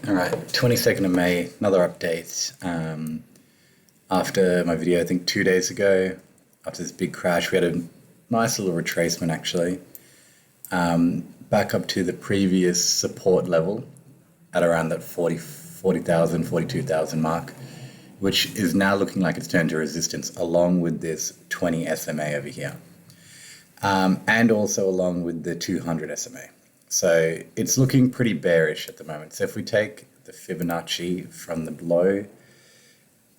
All right, 22nd of May, another update. After my video, I think 2 days ago, after this big crash, we had a nice little retracement actually, back up to the previous support level at around that 40,000, 42,000 mark, which is now looking like it's turned to resistance along with this 20 SMA over here, and also along with the 200 SMA. So it's looking pretty bearish at the moment. So if we take the Fibonacci from the low,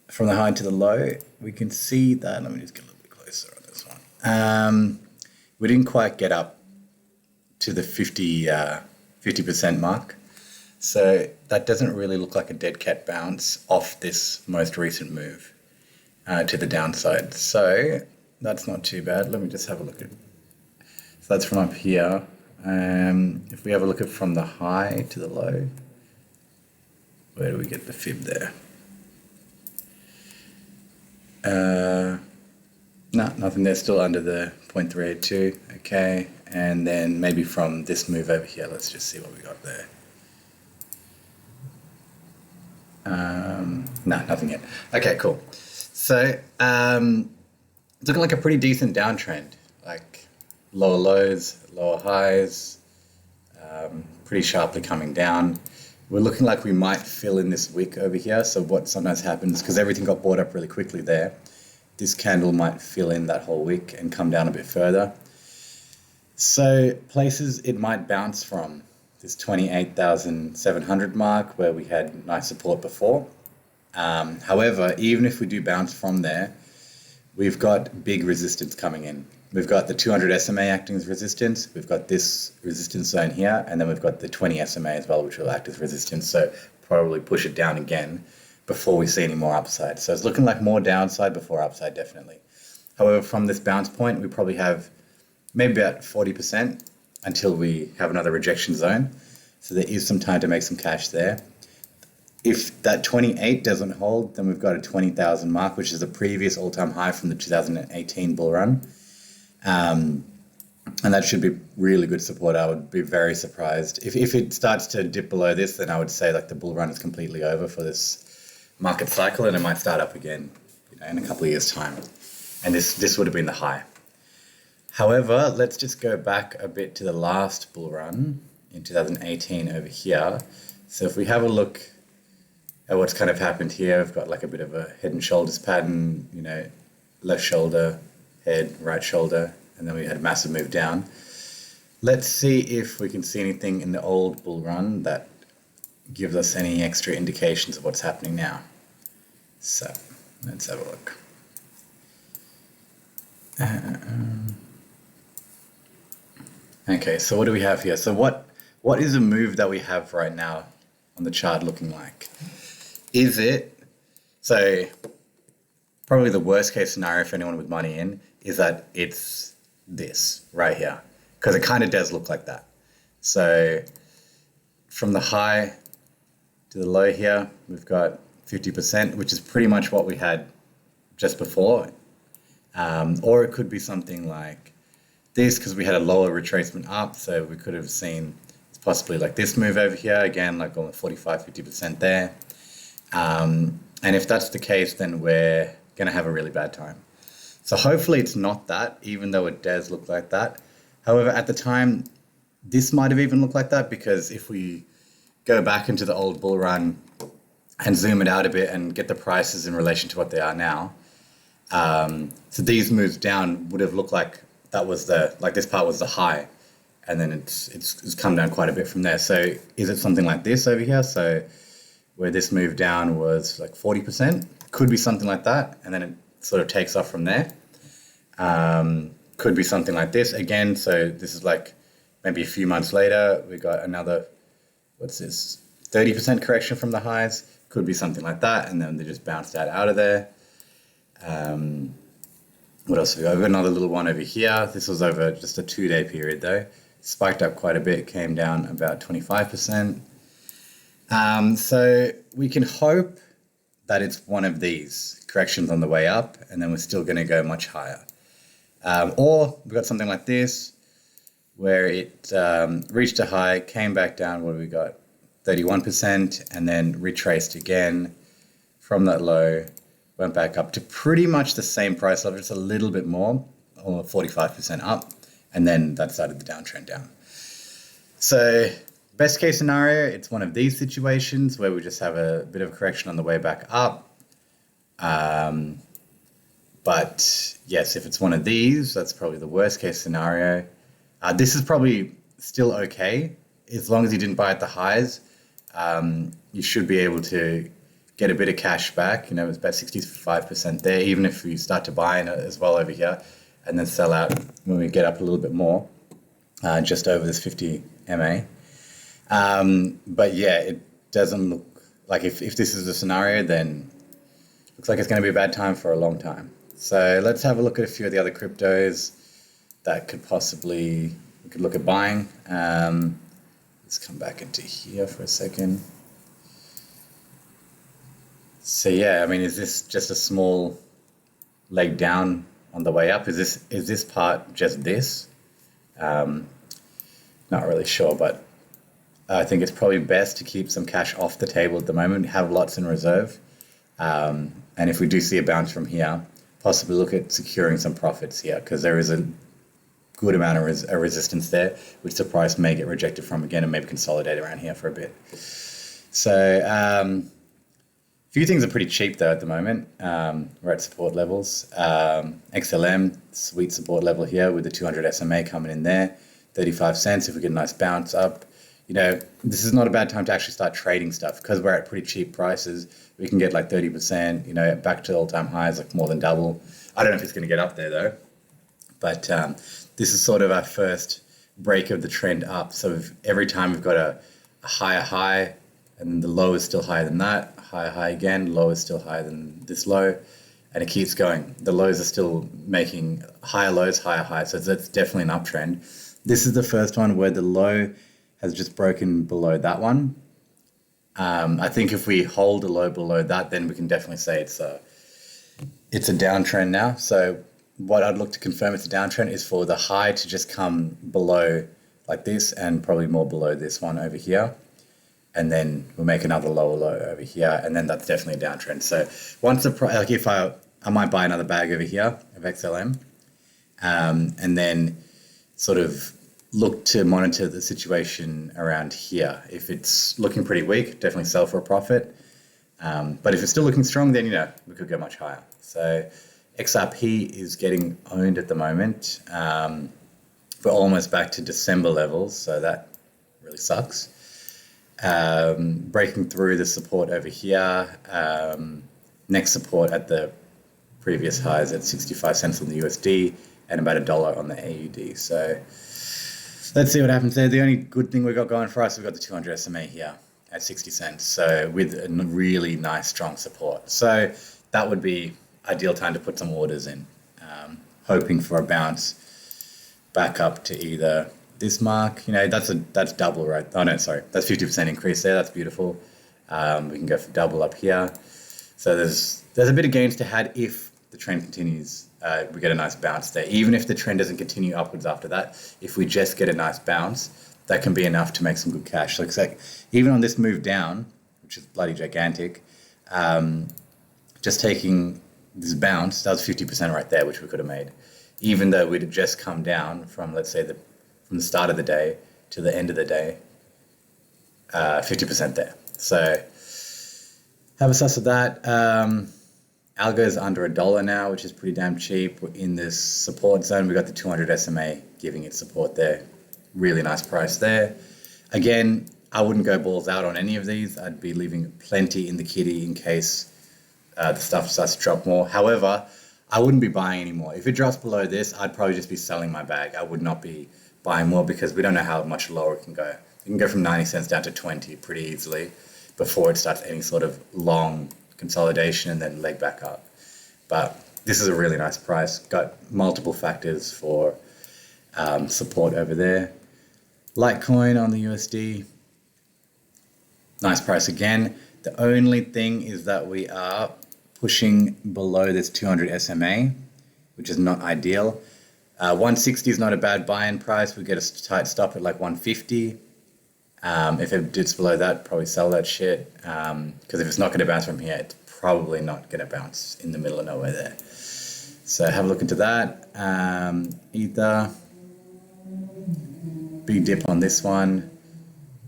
from the high to the low, we can see that, let me just get a little bit closer on this one. We didn't quite get up to the 50% mark. So that doesn't really look like a dead cat bounce off this most recent move to the downside. So that's not too bad. Let me just have a look at, so that's from up here. If we have a look at from the high to the low, where do we get the fib there? No, nothing there, still under the 0.382. Okay, and then maybe from this move over here, let's just see what we got there. No, nothing yet. Okay, cool. So it's looking like a pretty decent downtrend, like lower lows, lower highs, pretty sharply coming down. We're looking like we might fill in this wick over here. So what sometimes happens, because everything got bought up really quickly there, this candle might fill in that whole wick and come down a bit further. So places it might bounce from, this 28,700 mark where we had nice support before. However, even if we do bounce from there, we've got big resistance coming in. We've got the 200 SMA acting as resistance, we've got this resistance zone here, and then we've got the 20 SMA as well, which will act as resistance, so probably push it down again before we see any more upside. So it's looking like more downside before upside, definitely. However, from this bounce point, we probably have maybe about 40% until we have another rejection zone. So there is some time to make some cash there. If that 28 doesn't hold, then we've got a 20,000 mark, which is the previous all-time high from the 2018 bull run. And that should be really good support. I would be very surprised. If it starts to dip below this, then I would say like the bull run is completely over for this market cycle, and it might start up again, in a couple of years' time. And this would have been the high. However, let's just go back a bit to the last bull run in 2018 over here. So if we have a look at what's kind of happened here, we've got like a bit of a head and shoulders pattern, left shoulder, head, right shoulder, and then we had a massive move down. Let's see if we can see anything in the old bull run that gives us any extra indications of what's happening now. So let's have a look. Okay, so what do we have here? So what is a move that we have right now on the chart looking like? Is it, so probably the worst case scenario for anyone with money in is that it's this right here, because it kind of does look like that. So from the high to the low here, we've got 50%, which is pretty much what we had just before. Or it could be something like this, because we had a lower retracement up, so we could have seen possibly like this move over here, again, like on 45, 50% there. And if that's the case, then we're going to have a really bad time. So hopefully it's not that, even though it does look like that. However, at the time, this might have even looked like that, because if we go back into the old bull run and zoom it out a bit and get the prices in relation to what they are now, so these moves down would have looked like that was this part was the high, and then it's come down quite a bit from there. So is it something like this over here? So where this move down was like 40%, could be something like that, and then it sort of takes off from there. Could be something like this again. So this is like maybe a few months later, we got another, what's this, 30% correction from the highs. Could be something like that, and then they just bounced out of there. What else have we got? We've got another little one over here. This was over just a 2-day period though. Spiked up quite a bit, came down about 25%. So we can hope that it's one of these corrections on the way up, and then we're still going to go much higher. Or we've got something like this, where it reached a high, came back down. What do we got? 31%, and then retraced again from that low, went back up to pretty much the same price level, just a little bit more, or 45% up, and then that started the downtrend down. So best case scenario, it's one of these situations where we just have a bit of a correction on the way back up. But yes, if it's one of these, that's probably the worst case scenario. This is probably still okay. As long as you didn't buy at the highs, you should be able to get a bit of cash back. You know, it's about 65% there, even if you start to buy in it as well over here and then sell out when we get up a little bit more, just over this 50 MA. But yeah, it doesn't look like if this is the scenario, then it looks like it's going to be a bad time for a long time. So let's have a look at a few of the other cryptos that could possibly, we could look at buying. Let's come back into here for a second. So yeah, I mean, is this just a small leg down on the way up? Is this part just this? Not really sure, but I think it's probably best to keep some cash off the table at the moment, have lots in reserve. And if we do see a bounce from here, possibly look at securing some profits here, because there is a good amount of resistance there, which the price may get rejected from again and maybe consolidate around here for a bit. So a few things are pretty cheap though at the moment. We're at support levels. XLM, sweet support level here with the 200 SMA coming in there, 35 cents. If we get a nice bounce up, you know, this is not a bad time to actually start trading stuff, because we're at pretty cheap prices. We can get like 30%, you know, back to all-time highs, like more than double. I don't know if it's going to get up there though, but this is sort of our first break of the trend up. So every time we've got a higher high, and then the low is still higher than that, higher high again, low is still higher than this low, and it keeps going. The lows are still making higher lows, higher highs, so that's definitely an uptrend. This is the first one where the low has just broken below that one. I think if we hold a low below that, then we can definitely say it's a downtrend now. So what I'd look to confirm it's a downtrend is for the high to just come below like this, and probably more below this one over here. And then we'll make another lower low over here, and then that's definitely a downtrend. So once the price, like if I might buy another bag over here of XLM, and then sort of look to monitor the situation around here. If it's looking pretty weak, definitely sell for a profit. But if it's still looking strong, then, you know, we could go much higher. So XRP is getting owned at the moment. We're almost back to December levels, so that really sucks. Breaking through the support over here. Next support at the previous highs at 65 cents on the USD and about $1 on the AUD. So let's see what happens there. The only good thing we've got going for us, we've got the 200 SMA here at 60 cents. So with a really nice, strong support. So that would be ideal time to put some orders in, hoping for a bounce back up to either this mark. You know, that's double, right? Oh no, sorry, that's 50% increase there. That's beautiful. We can go for double up here. So there's a bit of gains to had if the trend continues. We get a nice bounce there. Even if the trend doesn't continue upwards after that, if we just get a nice bounce, that can be enough to make some good cash. So it's like, even on this move down, which is bloody gigantic, just taking this bounce, that was 50% right there, which we could have made. Even though we'd have just come down from, let's say, from the start of the day to the end of the day, 50% there. So have a suss of that. Algo is under $1 now, which is pretty damn cheap. We're in this support zone. We've got the 200 SMA giving it support there. Really nice price there. Again, I wouldn't go balls out on any of these. I'd be leaving plenty in the kitty in case the stuff starts to drop more. However, I wouldn't be buying anymore. If it drops below this, I'd probably just be selling my bag. I would not be buying more, because we don't know how much lower it can go. It can go from 90 cents down to 20 pretty easily before it starts any sort of long consolidation and then leg back up. But this is a really nice price. Got multiple factors for support over there. Litecoin on the USD, nice price again. The only thing is that we are pushing below this 200 SMA, which is not ideal. 160 is not a bad buy-in price. We get a tight stop at like 150. If it dips below that, probably sell that shit. Because if it's not going to bounce from here, it's probably not going to bounce in the middle of nowhere there. So have a look into that. Ether, big dip on this one.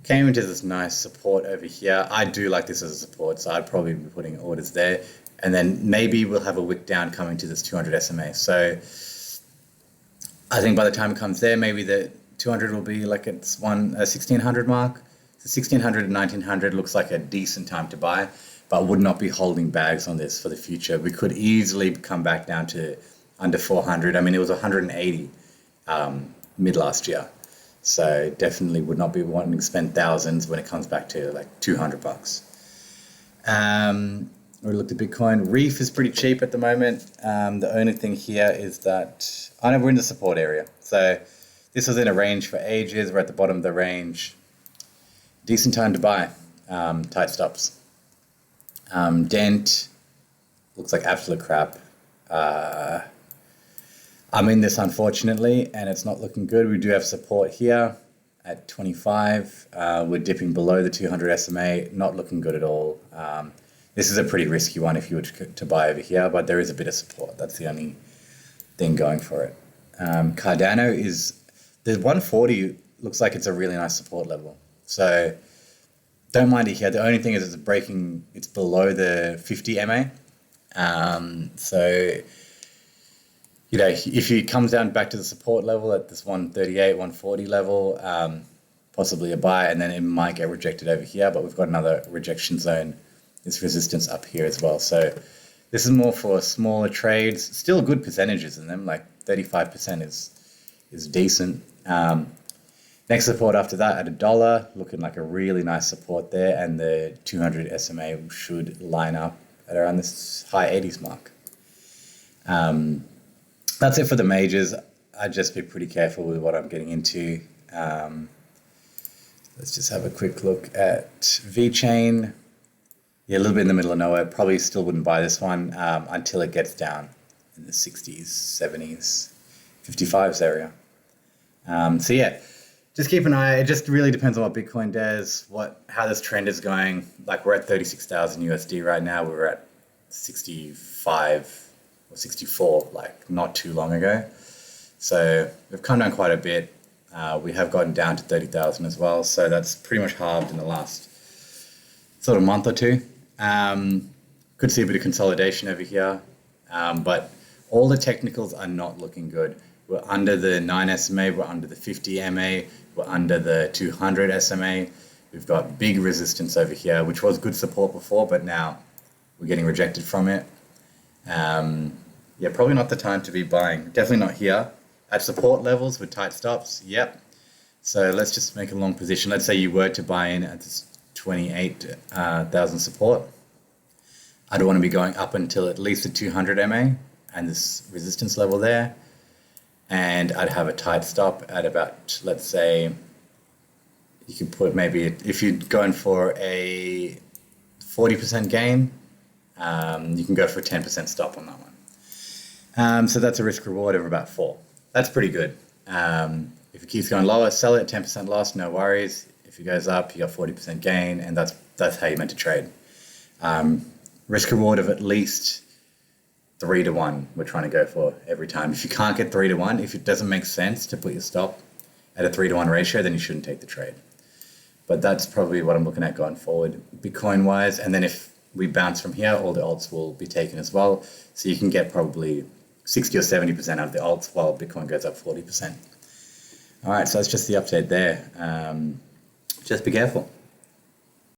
Came into this nice support over here. I do like this as a support, so I'd probably be putting orders there. And then maybe we'll have a wick down coming to this 200 SMA. So I think by the time it comes there, maybe the 200 will be like it's 1600 mark. So 1600 and 1900 looks like a decent time to buy, but would not be holding bags on this for the future. We could easily come back down to under 400. I mean, it was 180 mid last year. So definitely would not be wanting to spend thousands when it comes back to like $200. We looked at Bitcoin. Reef is pretty cheap at the moment. The only thing here is that I know we're in the support area. So this was in a range for ages. We're at the bottom of the range. Decent time to buy. Tight stops. Dent looks like absolute crap. I'm in this unfortunately, and it's not looking good. We do have support here at 25. We're dipping below the 200 SMA, not looking good at all. This is a pretty risky one if you were to buy over here, but there is a bit of support. That's the only thing going for it. Cardano is, the 140 looks like it's a really nice support level. So don't mind it here. The only thing is it's below the 50 MA. So, you know, if it comes down back to the support level at this 138, 140 level, possibly a buy, and then it might get rejected over here, but we've got another rejection zone, this resistance up here as well. So this is more for smaller trades, still good percentages in them, like 35% is decent. Next support after that at $1, looking like a really nice support there, and the 200 SMA should line up at around this high 80s mark. That's it for the majors. I'd just be pretty careful with what I'm getting into. Let's just have a quick look at VeChain. Yeah, a little bit in the middle of nowhere. Probably still wouldn't buy this one until it gets down in the 60s, 70s, 55s area. So yeah, just keep an eye. It just really depends on what Bitcoin does, how this trend is going. Like we're at 36,000 USD right now. We were at 65 or 64 like not too long ago. So we've come down quite a bit. We have gotten down to 30,000 as well. So that's pretty much halved in the last sort of month or two. Could see a bit of consolidation over here. But all the technicals are not looking good. We're under the 9 SMA, we're under the 50 MA, we're under the 200 SMA. We've got big resistance over here, which was good support before, but now we're getting rejected from it. Yeah, probably not the time to be buying. Definitely not here. At support levels with tight stops, yep. So let's just make a long position. Let's say you were to buy in at this 28,000 support. I'd want to be going up until at least the 200 MA and this resistance level there. And I'd have a tight stop at about, let's say, you could put maybe, if you're going for a 40% gain, you can go for a 10% stop on that one. So that's a risk reward of about 4. That's pretty good. If it keeps going lower, sell it, 10% loss, no worries. If it goes up, you got 40% gain, and that's how you're meant to trade. Risk reward of at least 3 to 1 we're trying to go for every time. If you can't get 3 to 1, if it doesn't make sense to put your stop at a 3 to 1 ratio, then you shouldn't take the trade. But that's probably what I'm looking at going forward, Bitcoin wise. And then if we bounce from here, all the alts will be taken as well. So you can get probably 60 or 70% out of the alts while Bitcoin goes up 40%. All right, so that's just the update there. Just be careful.